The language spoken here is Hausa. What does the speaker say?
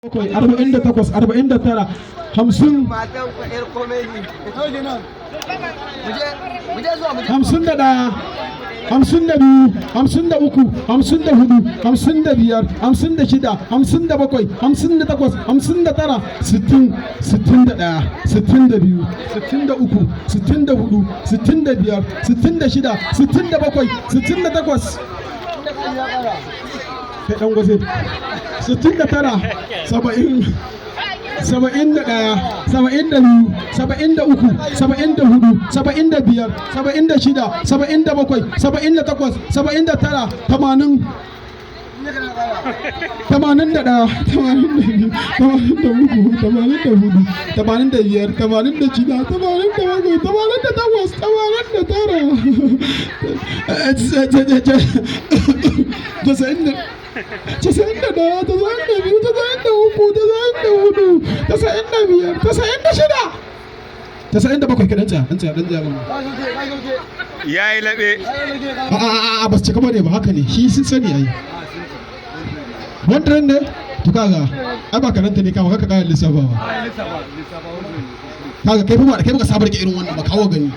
48, 49, 50, 51, 52, 53, 54, 55, 56, 57, 58, 59, 60, 61, 62, 63, 64, 65, 66, 67, 68. Kai ɗan gwaze 69, 70, 71, 72, 73, 74, 75, 76, 77, 78, 79, 80, 81, 82, 83, 84, 85, 86, 97 kaɗan tsaya ya yi laɓe a ba su cika bane ba haka ne shi sun sani ai wannan ne to kaga ai ba karanta ne kama kaka kayan lissafa ba kaga kai fa kai baka sabar ke irin wannan ba kawo gani